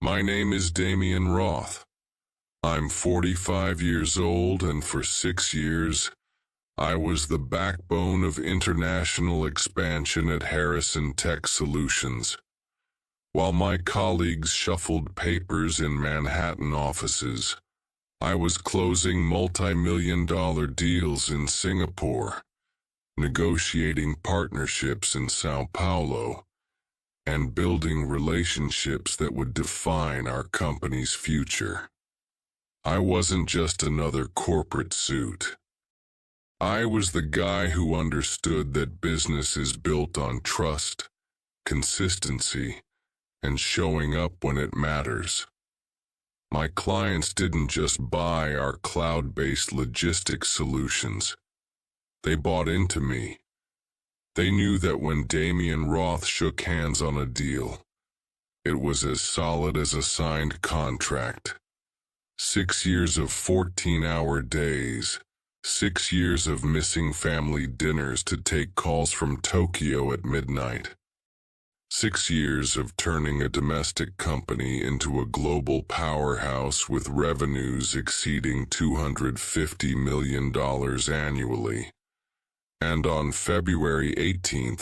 My name is Damian Roth. I'm 45 years old, and for 6 years, I was the backbone of international expansion at Harrison Tech Solutions. While my colleagues shuffled papers in Manhattan offices, I was closing multi-million-dollar deals in Singapore, negotiating partnerships in Sao Paulo, and building relationships that would define our company's future. I wasn't just another corporate suit. I was the guy who understood that business is built on trust, consistency, and showing up when it matters. My clients didn't just buy our cloud-based logistics solutions. They bought into me. They knew that when Damian Roth shook hands on a deal, it was as solid as a signed contract. 6 years of 14-hour days, 6 years of missing family dinners to take calls from Tokyo at midnight. 6 years of turning a domestic company into a global powerhouse with revenues exceeding $250 million annually. And on February 18,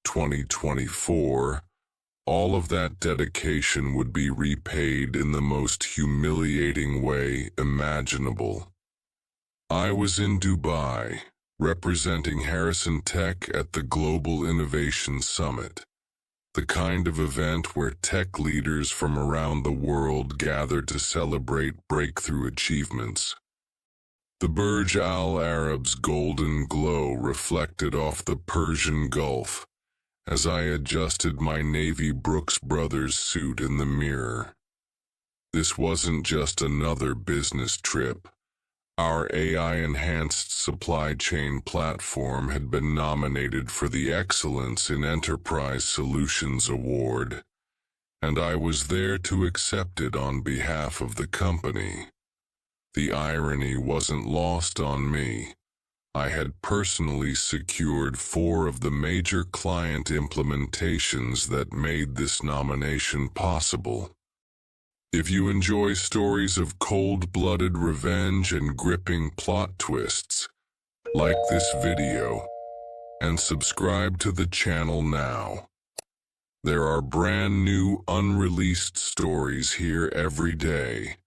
2024, all of that dedication would be repaid in the most humiliating way imaginable. I was in Dubai, representing Harrison Tech at the Global Innovation Summit, the kind of event where tech leaders from around the world gather to celebrate breakthrough achievements. The Burj Al Arab's golden glow reflected off the Persian Gulf as I adjusted my navy Brooks Brothers suit in the mirror. This wasn't just another business trip. Our AI-enhanced supply chain platform had been nominated for the Excellence in Enterprise Solutions Award, and I was there to accept it on behalf of the company. The irony wasn't lost on me. I had personally secured 4 of the major client implementations that made this nomination possible. If you enjoy stories of cold-blooded revenge and gripping plot twists, like this video and subscribe to the channel now. There are brand new unreleased stories here every day,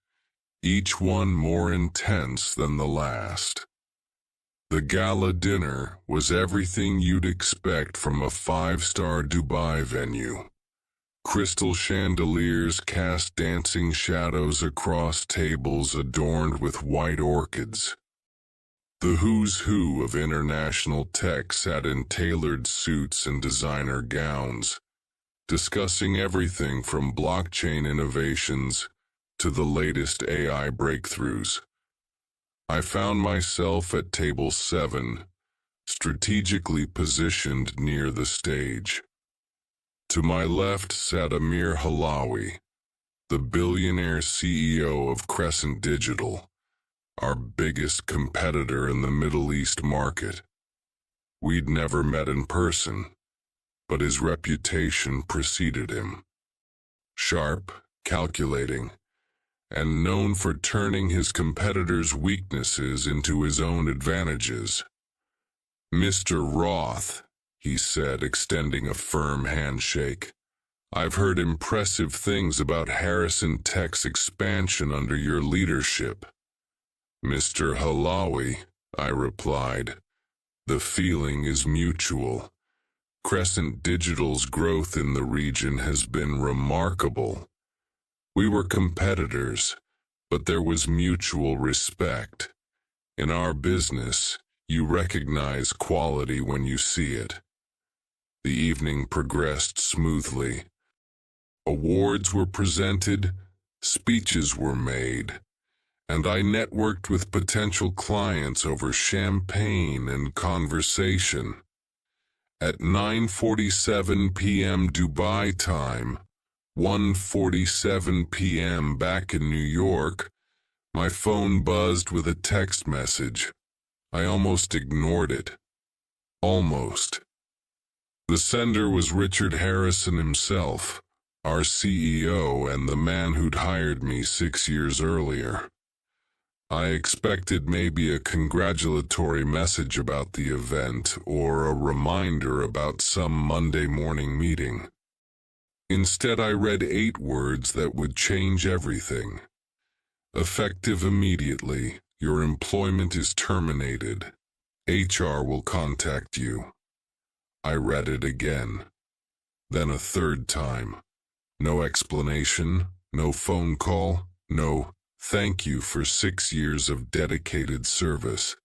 each one more intense than the last. The gala dinner was everything you'd expect from a 5-star Dubai venue. Crystal chandeliers cast dancing shadows across tables adorned with white orchids. The who's who of international tech sat in tailored suits and designer gowns, discussing everything from blockchain innovations to the latest AI breakthroughs. I found myself at table 7, strategically positioned near the stage. To my left sat Amir Halawi, the billionaire CEO of Crescent Digital, our biggest competitor in the Middle East market. We'd never met in person, but his reputation preceded him. Sharp, calculating, and known for turning his competitors' weaknesses into his own advantages. "Mr. Roth," he said, extending a firm handshake, "I've heard impressive things about Harrison Tech's expansion under your leadership." "Mr. Halawi," I replied, "the feeling is mutual. Crescent Digital's growth in the region has been remarkable. We were competitors, but there was mutual respect. In our business, you recognize quality when you see it." The evening progressed smoothly. Awards were presented, speeches were made, and I networked with potential clients over champagne and conversation. At 9:47 p.m. Dubai time, 1:47 p.m. back in New York, my phone buzzed with a text message. I almost ignored it. Almost. The sender was Richard Harrison himself, our CEO and the man who'd hired me 6 years earlier. I expected maybe a congratulatory message about the event or a reminder about some Monday morning meeting. Instead, I read 8 words that would change everything. Effective immediately, your employment is terminated. HR will contact you. I read it again. Then a third time. No explanation, no phone call, no thank you for 6 years of dedicated service.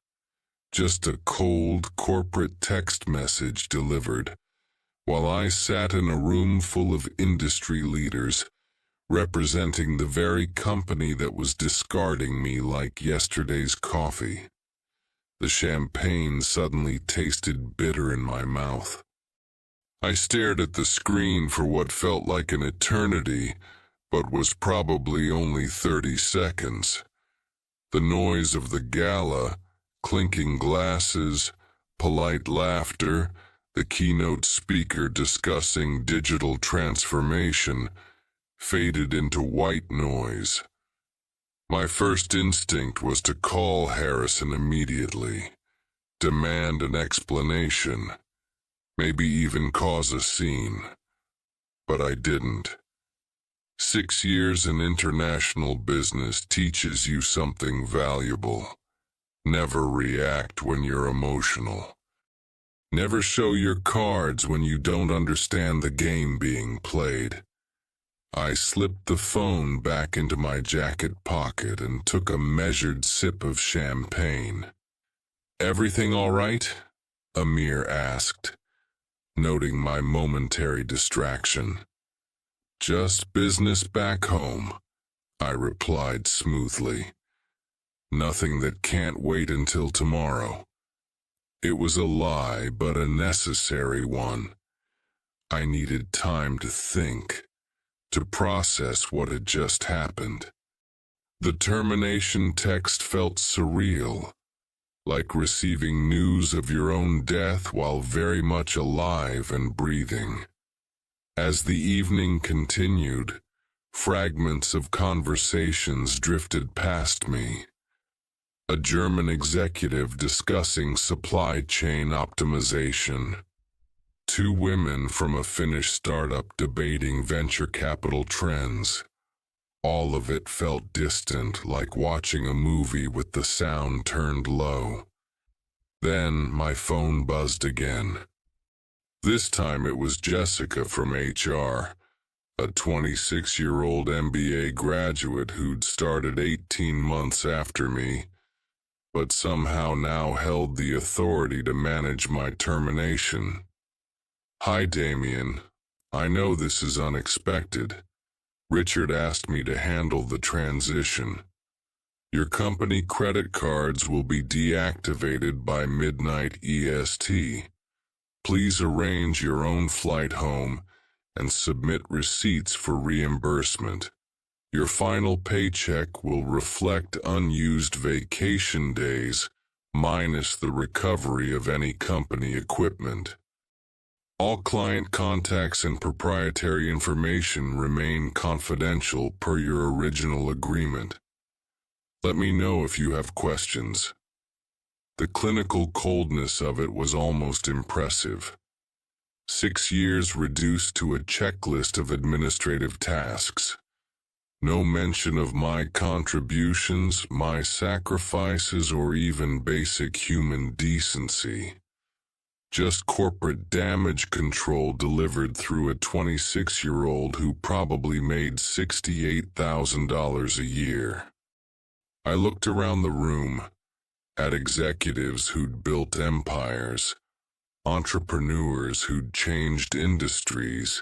Just a cold corporate text message delivered, while I sat in a room full of industry leaders, representing the very company that was discarding me like yesterday's coffee. The champagne suddenly tasted bitter in my mouth. I stared at the screen for what felt like an eternity, but was probably only 30 seconds. The noise of the gala, clinking glasses, polite laughter, the keynote speaker discussing digital transformation, faded into white noise. My first instinct was to call Harrison immediately, demand an explanation, maybe even cause a scene. But I didn't. 6 years in international business teaches you something valuable. Never react when you're emotional. Never show your cards when you don't understand the game being played. I slipped the phone back into my jacket pocket and took a measured sip of champagne. "Everything all right?" Amir asked, noting my momentary distraction. "Just business back home," I replied smoothly. "Nothing that can't wait until tomorrow." It was a lie, but a necessary one. I needed time to think, to process what had just happened. The termination text felt surreal, like receiving news of your own death while very much alive and breathing. As the evening continued, fragments of conversations drifted past me. A German executive discussing supply chain optimization. 2 women from a Finnish startup debating venture capital trends. All of it felt distant, like watching a movie with the sound turned low. Then my phone buzzed again. This time it was Jessica from HR, a 26-year-old MBA graduate who'd started 18 months after me, but somehow now held the authority to manage my termination. "Hi, Damien. I know this is unexpected. Richard asked me to handle the transition. Your company credit cards will be deactivated by midnight EST. Please arrange your own flight home and submit receipts for reimbursement. Your final paycheck will reflect unused vacation days, minus the recovery of any company equipment. All client contacts and proprietary information remain confidential per your original agreement. Let me know if you have questions." The clinical coldness of it was almost impressive. 6 years reduced to a checklist of administrative tasks. No mention of my contributions, my sacrifices, or even basic human decency. Just corporate damage control delivered through a 26-year-old who probably made $68,000 a year. I looked around the room, at executives who'd built empires, entrepreneurs who'd changed industries,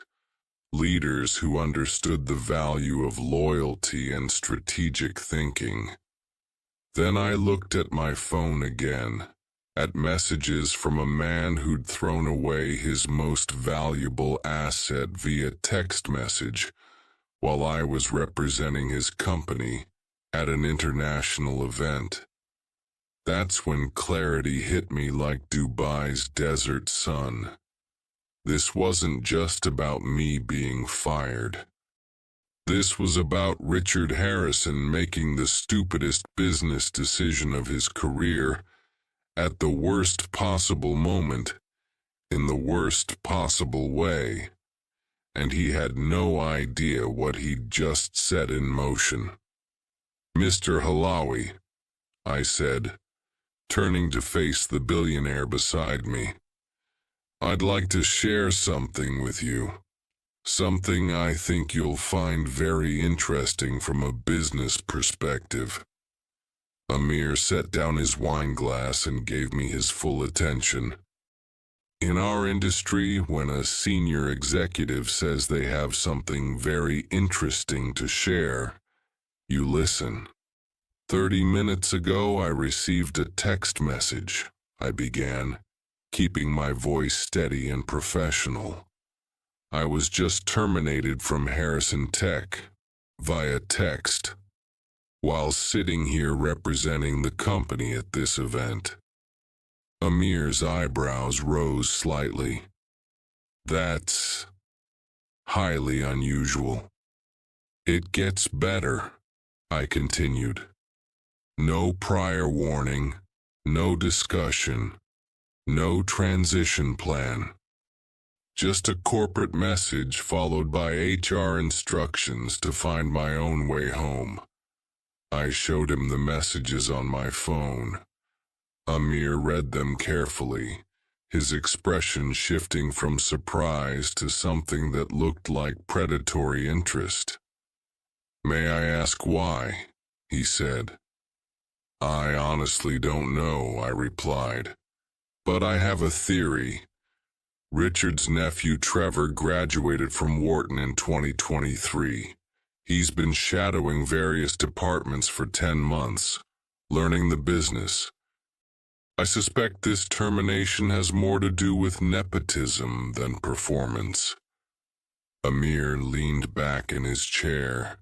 leaders who understood the value of loyalty and strategic thinking. Then I looked at my phone again, at messages from a man who'd thrown away his most valuable asset via text message while I was representing his company at an international event. That's when clarity hit me like Dubai's desert sun. This wasn't just about me being fired. This was about Richard Harrison making the stupidest business decision of his career at the worst possible moment, in the worst possible way, and he had no idea what he'd just set in motion. "Mr. Halawi," I said, turning to face the billionaire beside me, "I'd like to share something with you. Something I think you'll find very interesting from a business perspective." Amir set down his wine glass and gave me his full attention. "In our industry, when a senior executive says they have something very interesting to share, you listen. 30 minutes ago, I received a text message," I began, keeping my voice steady and professional. "I was just terminated from Harrison Tech, via text, while sitting here representing the company at this event." Amir's eyebrows rose slightly. "That's highly unusual." "It gets better," I continued. "No prior warning, no discussion, no transition plan. Just a corporate message followed by HR instructions to find my own way home." I showed him the messages on my phone. Amir read them carefully, his expression shifting from surprise to something that looked like predatory interest. "May I ask why?" he said. "I honestly don't know," I replied. "But I have a theory. Richard's nephew Trevor graduated from Wharton in 2023. He's been shadowing various departments for 10 months, learning the business. I suspect this termination has more to do with nepotism than performance." Amir leaned back in his chair,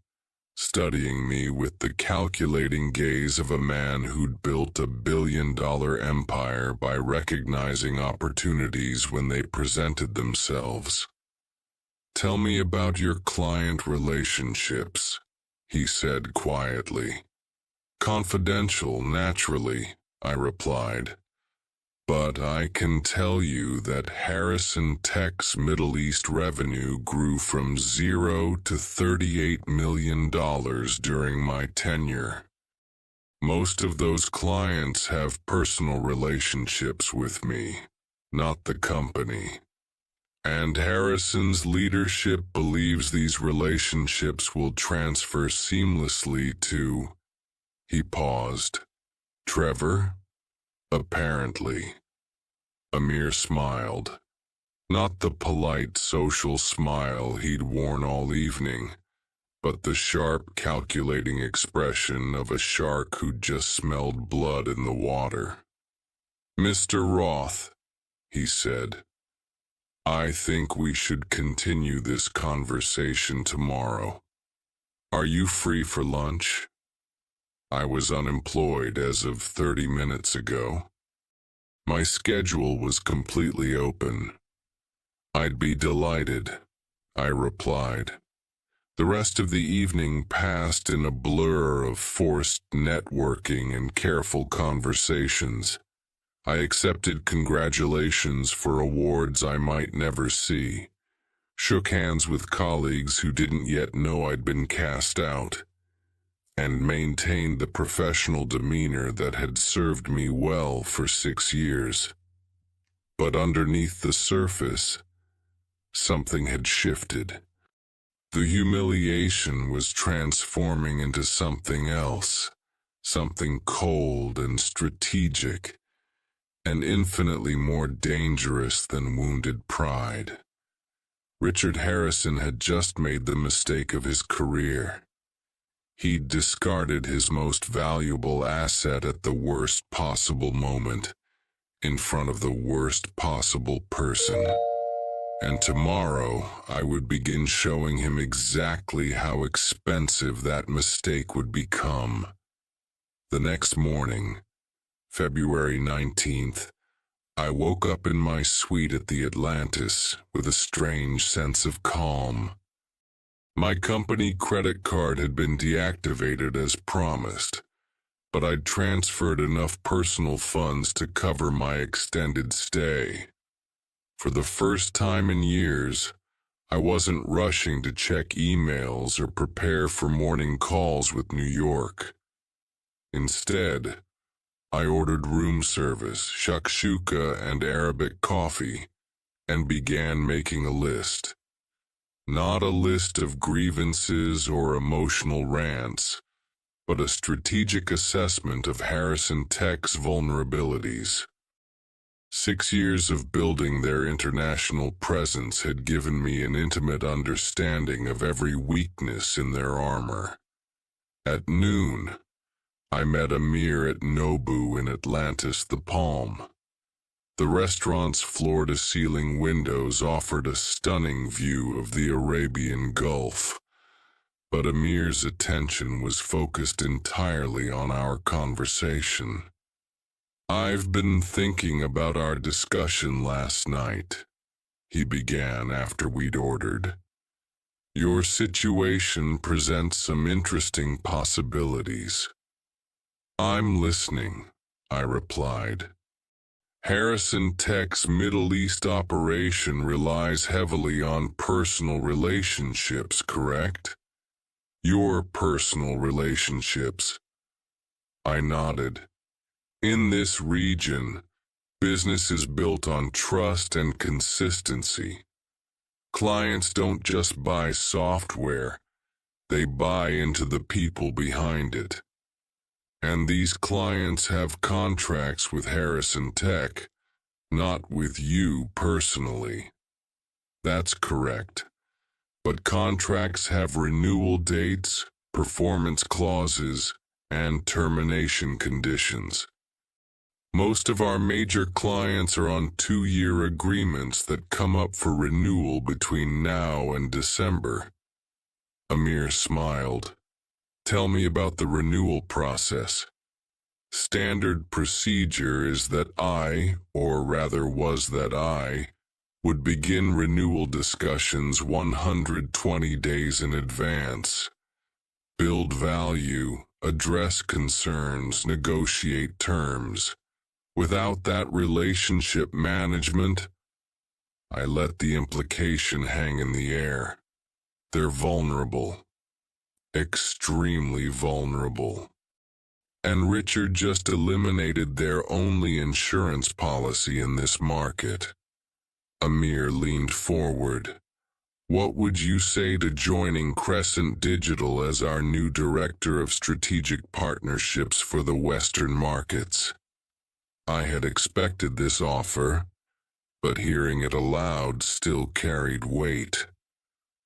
studying me with the calculating gaze of a man who'd built a billion-dollar empire by recognizing opportunities when they presented themselves. "Tell me about your client relationships," he said quietly. "Confidential, naturally," I replied. "But I can tell you that Harrison Tech's Middle East revenue grew from 0 to $38 million during my tenure. Most of those clients have personal relationships with me, not the company. And Harrison's leadership believes these relationships will transfer seamlessly to—" He paused. "Trevor?" "Apparently." Amir smiled. Not the polite social smile he'd worn all evening, but the sharp, calculating expression of a shark who'd just smelled blood in the water. "Mr. Roth," he said, "I think we should continue this conversation tomorrow. Are you free for lunch?" I was unemployed as of 30 minutes ago. My schedule was completely open. "I'd be delighted," I replied. The rest of the evening passed in a blur of forced networking and careful conversations. I accepted congratulations for awards I might never see, shook hands with colleagues who didn't yet know I'd been cast out, and maintained the professional demeanor that had served me well for 6 years. But underneath the surface, something had shifted. The humiliation was transforming into something else, something cold and strategic, and infinitely more dangerous than wounded pride. Richard Harrison had just made the mistake of his career. He'd discarded his most valuable asset at the worst possible moment, in front of the worst possible person. And tomorrow, I would begin showing him exactly how expensive that mistake would become. The next morning, February 19th, I woke up in my suite at the Atlantis with a strange sense of calm. My company credit card had been deactivated as promised, but I'd transferred enough personal funds to cover my extended stay. For the first time in years, I wasn't rushing to check emails or prepare for morning calls with New York. Instead, I ordered room service, shakshuka, and Arabic coffee, and began making a list. Not a list of grievances or emotional rants, but a strategic assessment of Harrison Tech's vulnerabilities. 6 years of building their international presence had given me an intimate understanding of every weakness in their armor. At noon, I met Amir at Nobu in Atlantis the Palm. The restaurant's floor-to-ceiling windows offered a stunning view of the Arabian Gulf, but Amir's attention was focused entirely on our conversation. "I've been thinking about our discussion last night," he began after we'd ordered. "Your situation presents some interesting possibilities." "I'm listening," I replied. "Harrison Tech's Middle East operation relies heavily on personal relationships, correct? Your personal relationships." I nodded. "In this region, business is built on trust and consistency. Clients don't just buy software, they buy into the people behind it. And these clients have contracts with Harrison Tech, not with you personally." "That's correct. But contracts have renewal dates, performance clauses, and termination conditions. Most of our major clients are on 2-year agreements that come up for renewal between now and December." Amir smiled. "Tell me about the renewal process." "Standard procedure is that I, would begin renewal discussions 120 days in advance. Build value, address concerns, negotiate terms. Without that relationship management," I let the implication hang in the air, "they're vulnerable. Extremely vulnerable. And Richard just eliminated their only insurance policy in this market." Amir leaned forward. "What would you say to joining Crescent Digital as our new Director of Strategic Partnerships for the Western markets?" I had expected this offer, but hearing it aloud still carried weight.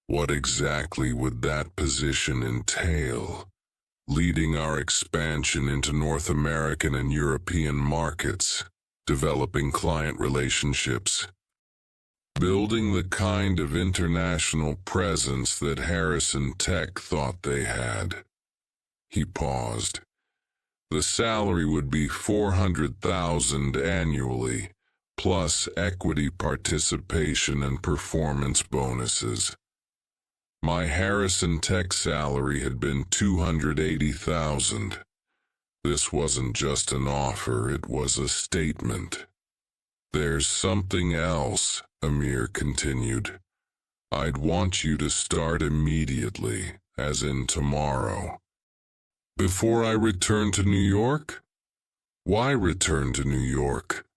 What exactly would that position entail? Leading our expansion into North American and European markets, developing client relationships, building the kind of international presence that Harrison Tech thought they had. He paused. "The salary would be $400,000 annually, plus equity participation and performance bonuses. My Harrison Tech salary had been $280,000. This wasn't just an offer, it was a statement." "There's something else," Amir continued. "I'd want you to start immediately, as in tomorrow." "Before I return to New York?" "Why return to New York?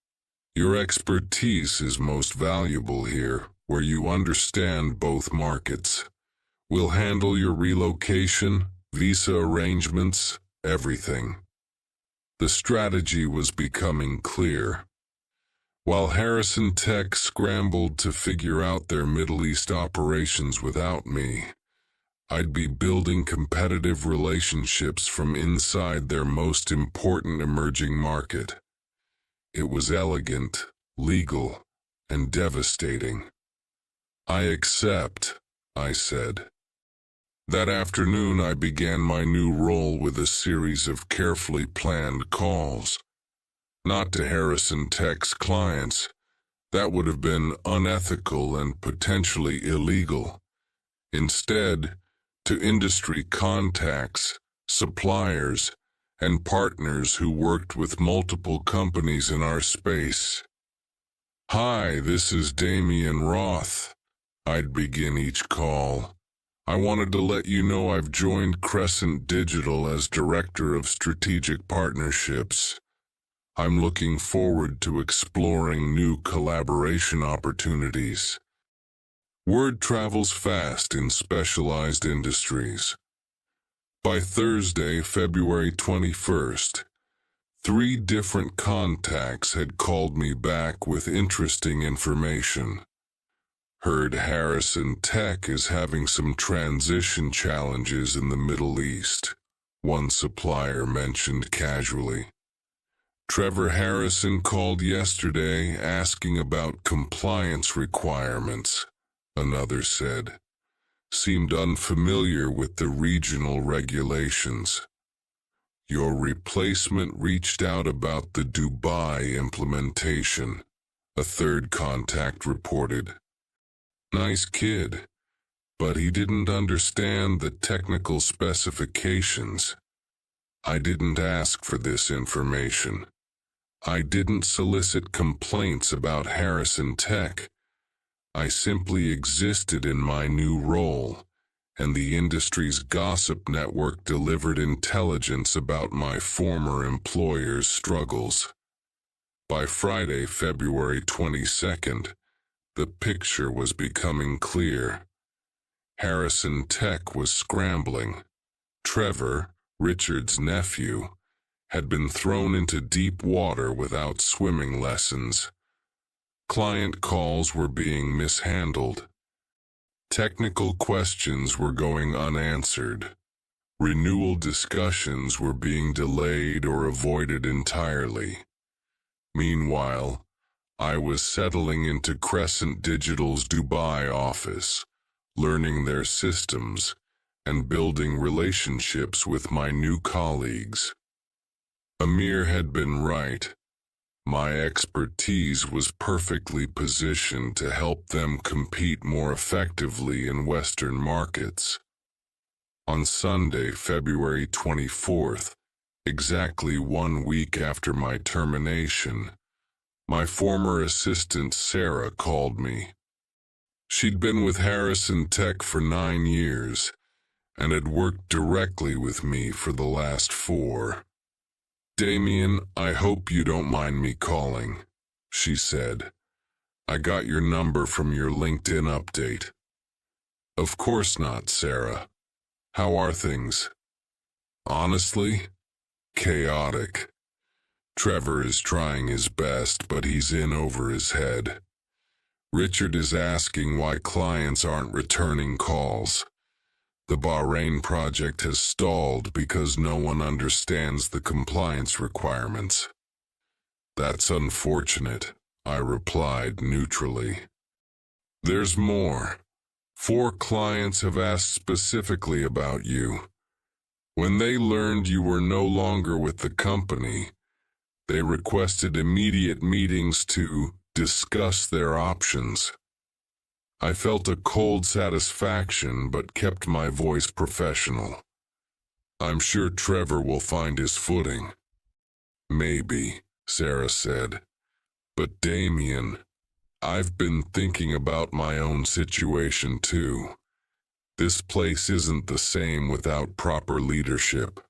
Your expertise is most valuable here, where you understand both markets. We'll handle your relocation, visa arrangements, everything." The strategy was becoming clear. While Harrison Tech scrambled to figure out their Middle East operations without me, I'd be building competitive relationships from inside their most important emerging market. It was elegant, legal, and devastating. "I accept," I said. That afternoon I began my new role with a series of carefully planned calls. Not to Harrison Tech's clients. That would have been unethical and potentially illegal. Instead, to industry contacts, suppliers, and partners who worked with multiple companies in our space. "Hi, this is Damian Roth," I'd begin each call. "I wanted to let you know I've joined Crescent Digital as Director of Strategic Partnerships. I'm looking forward to exploring new collaboration opportunities." Word travels fast in specialized industries. By Thursday, February 21st, 3 different contacts had called me back with interesting information. "Heard Harrison Tech is having some transition challenges in the Middle East," one supplier mentioned casually. "Trevor Harrison called yesterday asking about compliance requirements," another said. "Seemed unfamiliar with the regional regulations." "Your replacement reached out about the Dubai implementation," a third contact reported. "Nice kid, but he didn't understand the technical specifications. I didn't ask for this information. I didn't solicit complaints about Harrison Tech. I simply existed in my new role, and the industry's gossip network delivered intelligence about my former employer's struggles." By Friday, February 22nd, the picture was becoming clear. Harrison Tech was scrambling. Trevor, Richard's nephew, had been thrown into deep water without swimming lessons. Client calls were being mishandled. Technical questions were going unanswered. Renewal discussions were being delayed or avoided entirely. Meanwhile, I was settling into Crescent Digital's Dubai office, learning their systems, and building relationships with my new colleagues. Amir had been right. My expertise was perfectly positioned to help them compete more effectively in Western markets. On Sunday, February 24th, exactly 1 week after my termination, my former assistant Sarah called me. She'd been with Harrison Tech for 9 years and had worked directly with me for the last 4. "Damian, I hope you don't mind me calling," she said. "I got your number from your LinkedIn update." "Of course not, Sarah. How are things?" "Honestly, chaotic. Trevor is trying his best, but he's in over his head. Richard is asking why clients aren't returning calls. The Bahrain project has stalled because no one understands the compliance requirements." "That's unfortunate," I replied neutrally. "There's more. 4 clients have asked specifically about you. When they learned you were no longer with the company, they requested immediate meetings to discuss their options." I felt a cold satisfaction but kept my voice professional. "I'm sure Trevor will find his footing." "Maybe," Sarah said. "But Damian, I've been thinking about my own situation too. This place isn't the same without proper leadership."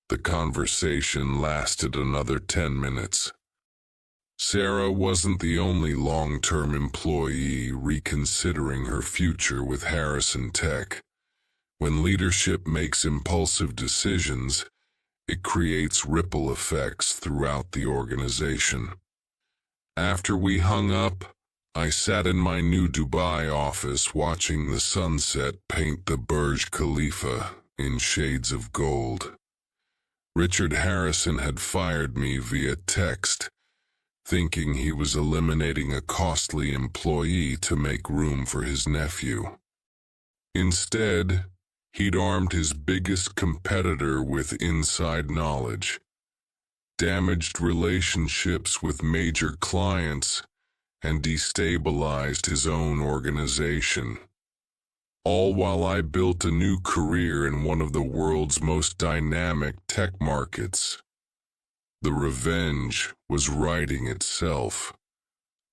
The conversation lasted another 10 minutes. Sarah wasn't the only long-term employee reconsidering her future with Harrison Tech. When leadership makes impulsive decisions, it creates ripple effects throughout the organization. After we hung up, I sat in my new Dubai office watching the sunset paint the Burj Khalifa in shades of gold. Richard Harrison had fired me via text, thinking he was eliminating a costly employee to make room for his nephew. Instead, he'd armed his biggest competitor with inside knowledge, damaged relationships with major clients, and destabilized his own organization. all while I built a new career in one of the world's most dynamic tech markets. The revenge was writing itself.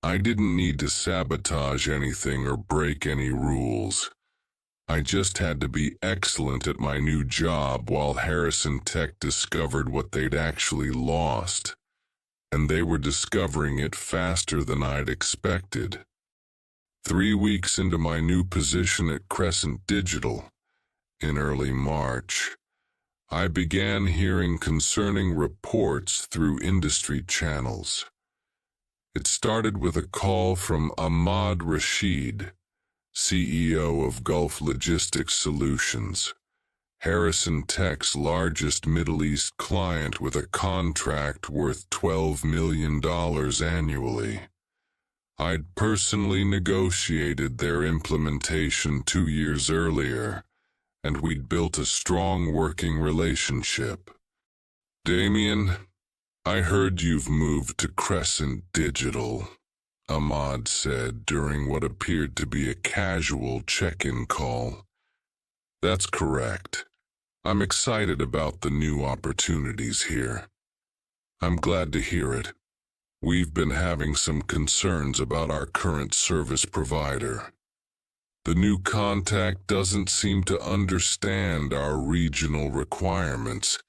I didn't need to sabotage anything or break any rules. I just had to be excellent at my new job while Harrison Tech discovered what they'd actually lost. And they were discovering it faster than I'd expected. 3 weeks into my new position at Crescent Digital, in early March, I began hearing concerning reports through industry channels. It started with a call from Ahmad Rashid, CEO of Gulf Logistics Solutions, Harrison Tech's largest Middle East client with a contract worth $12 million annually. I'd personally negotiated their implementation 2 years earlier, and we'd built a strong working relationship. "Damien, I heard you've moved to Crescent Digital," Ahmad said during what appeared to be a casual check-in call. "That's correct. I'm excited about the new opportunities here." "I'm glad to hear it. We've been having some concerns about our current service provider. The new contact doesn't seem to understand our regional requirements,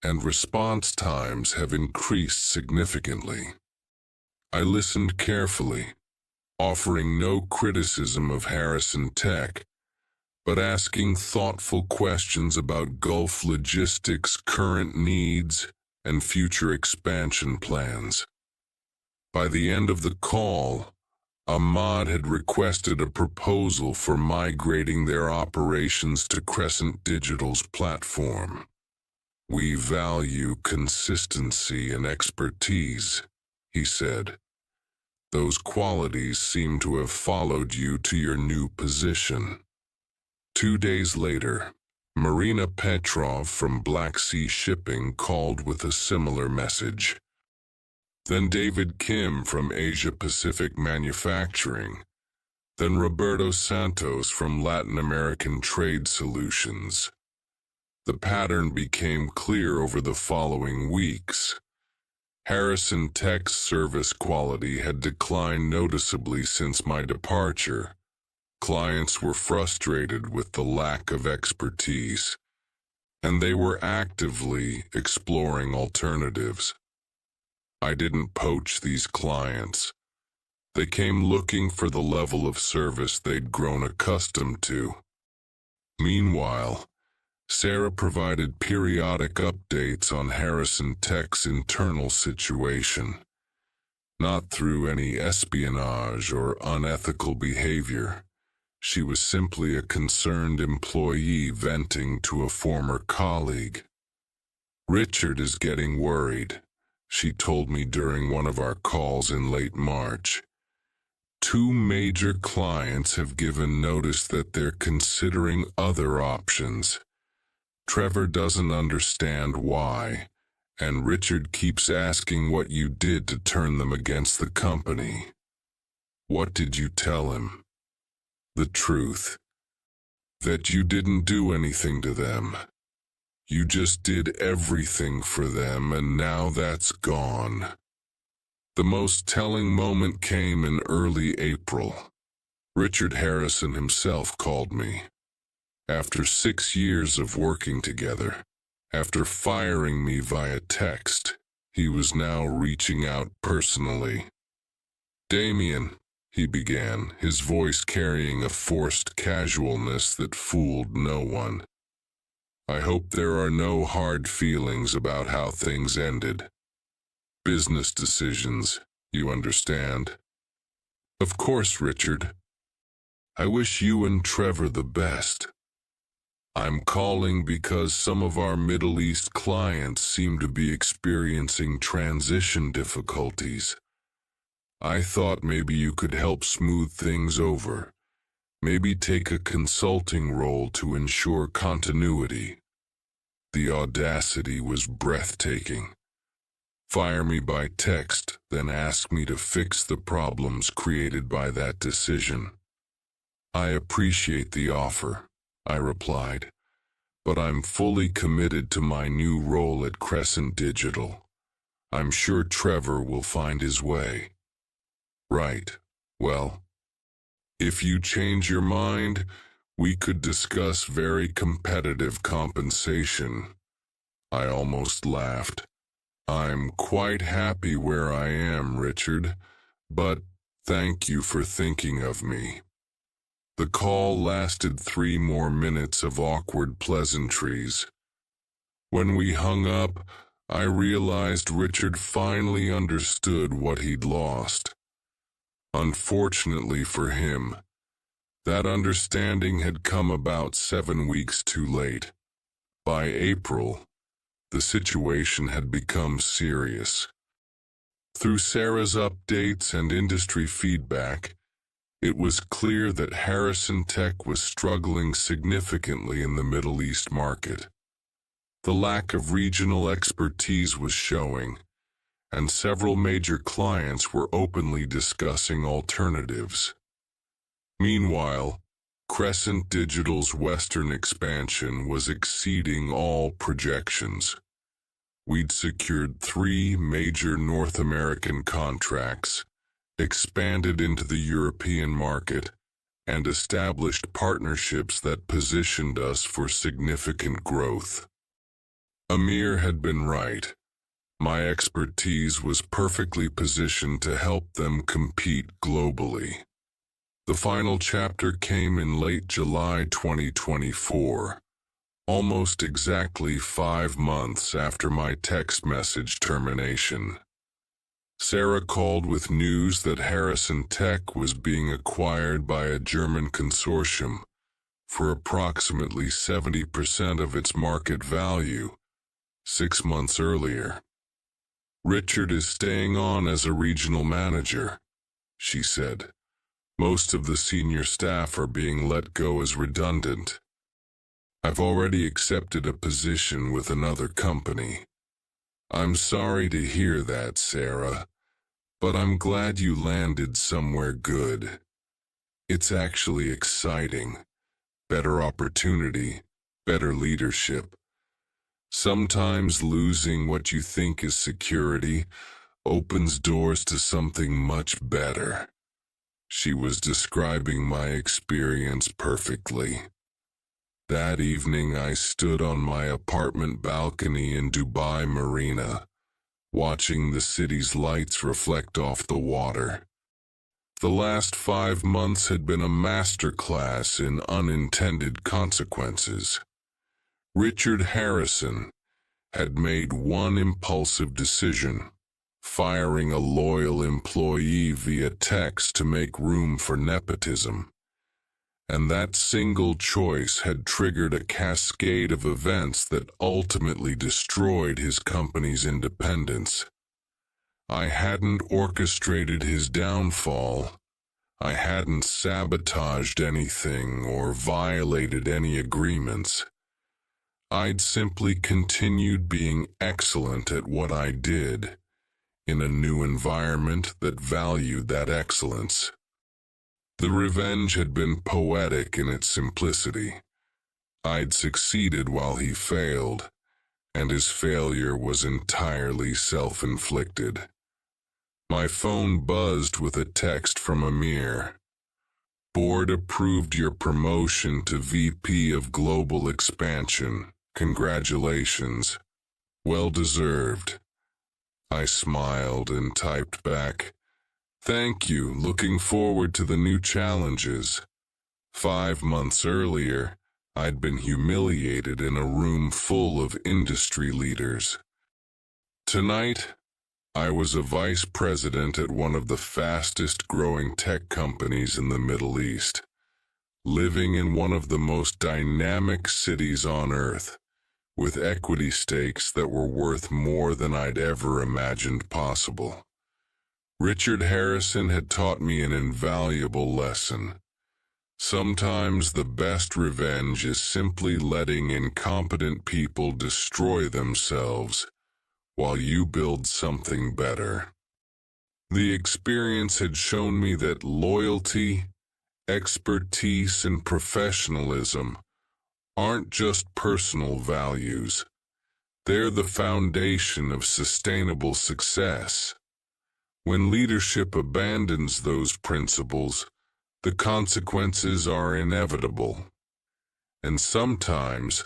and response times have increased significantly." I listened carefully, offering no criticism of Harrison Tech, but asking thoughtful questions about Gulf Logistics' current needs and future expansion plans. By the end of the call, Ahmad had requested a proposal for migrating their operations to Crescent Digital's platform. "We value consistency and expertise," he said. "Those qualities seem to have followed you to your new position." 2 days later, Marina Petrov from Black Sea Shipping called with a similar message. Then David Kim from Asia Pacific Manufacturing. Then Roberto Santos from Latin American Trade Solutions. The pattern became clear over the following weeks. Harrison Tech's service quality had declined noticeably since my departure. Clients were frustrated with the lack of expertise, and they were actively exploring alternatives. I didn't poach these clients. They came looking for the level of service they'd grown accustomed to. Meanwhile, Sarah provided periodic updates on Harrison Tech's internal situation, not through any espionage or unethical behavior. She was simply a concerned employee venting to a former colleague. "Richard is getting worried," she told me during one of our calls in late March. "2 major clients have given notice that they're considering other options. Trevor doesn't understand why, and Richard keeps asking what you did to turn them against the company." "What did you tell him?" "The truth. That you didn't do anything to them. You just did everything for them, and now that's gone." The most telling moment came in early April. Richard Harrison himself called me. After 6 years of working together, after firing me via text, he was now reaching out personally. "Damien," he began, his voice carrying a forced casualness that fooled no one. "I hope there are no hard feelings about how things ended. Business decisions, you understand." "Of course, Richard. I wish you and Trevor the best. I'm calling because some of our Middle East clients seem to be experiencing transition difficulties. I thought maybe you could help smooth things over, maybe take a consulting role to ensure continuity." The audacity was breathtaking. Fire me by text, then ask me to fix the problems created by that decision. I appreciate the offer, I replied, but I'm fully committed to my new role at Crescent Digital. I'm sure Trevor will find his way. Right. Well, if you change your mind, we could discuss very competitive compensation. I almost laughed. I'm quite happy where I am, Richard, but thank you for thinking of me. The call lasted 3 more minutes of awkward pleasantries. When we hung up, I realized Richard finally understood what he'd lost. Unfortunately for him, that understanding had come about 7 weeks too late. By April, the situation had become serious. Through Sarah's updates and industry feedback, it was clear that Harrison Tech was struggling significantly in the Middle East market. The lack of regional expertise was showing, and several major clients were openly discussing alternatives. Meanwhile, Crescent Digital's Western expansion was exceeding all projections. We'd secured 3 major North American contracts, expanded into the European market, and established partnerships that positioned us for significant growth. Amir had been right. My expertise was perfectly positioned to help them compete globally. The final chapter came in late July 2024, almost exactly 5 months after my text message termination. Sarah called with news that Harrison Tech was being acquired by a German consortium for approximately 70% of its market value, 6 months earlier. Richard is staying on as a regional manager, she said. Most of the senior staff are being let go as redundant. I've already accepted a position with another company. I'm sorry to hear that, Sarah, but I'm glad you landed somewhere good. It's actually exciting. Better opportunity, better leadership. Sometimes losing what you think is security opens doors to something much better. She was describing my experience perfectly. That evening I stood on my apartment balcony in Dubai Marina, watching the city's lights reflect off the water. The last 5 months had been a masterclass in unintended consequences. Richard Harrison had made one impulsive decision, firing a loyal employee via text to make room for nepotism. And that single choice had triggered a cascade of events that ultimately destroyed his company's independence. I hadn't orchestrated his downfall. I hadn't sabotaged anything or violated any agreements. I'd simply continued being excellent at what I did, in a new environment that valued that excellence. The revenge had been poetic in its simplicity. I'd succeeded while he failed, and his failure was entirely self-inflicted. My phone buzzed with a text from Amir. Board approved your promotion to VP of Global Expansion. Congratulations. Well deserved. I smiled and typed back, "Thank you, looking forward to the new challenges." 5 months earlier, I'd been humiliated in a room full of industry leaders. Tonight, I was a vice president at one of the fastest growing tech companies in the Middle East, living in one of the most dynamic cities on earth, with equity stakes that were worth more than I'd ever imagined possible. Richard Harrison had taught me an invaluable lesson. Sometimes the best revenge is simply letting incompetent people destroy themselves while you build something better. The experience had shown me that loyalty, expertise, and professionalism aren't just personal values. They're the foundation of sustainable success. When leadership abandons those principles, the consequences are inevitable. And sometimes,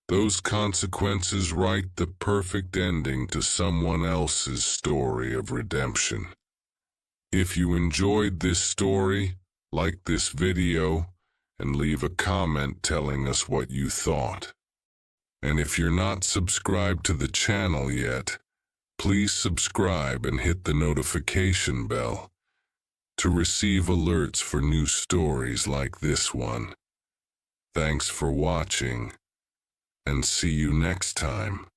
those consequences write the perfect ending to someone else's story of redemption. If you enjoyed this story, like this video, and leave a comment telling us what you thought. And if you're not subscribed to the channel yet, please subscribe and hit the notification bell to receive alerts for new stories like this one. Thanks for watching, and see you next time.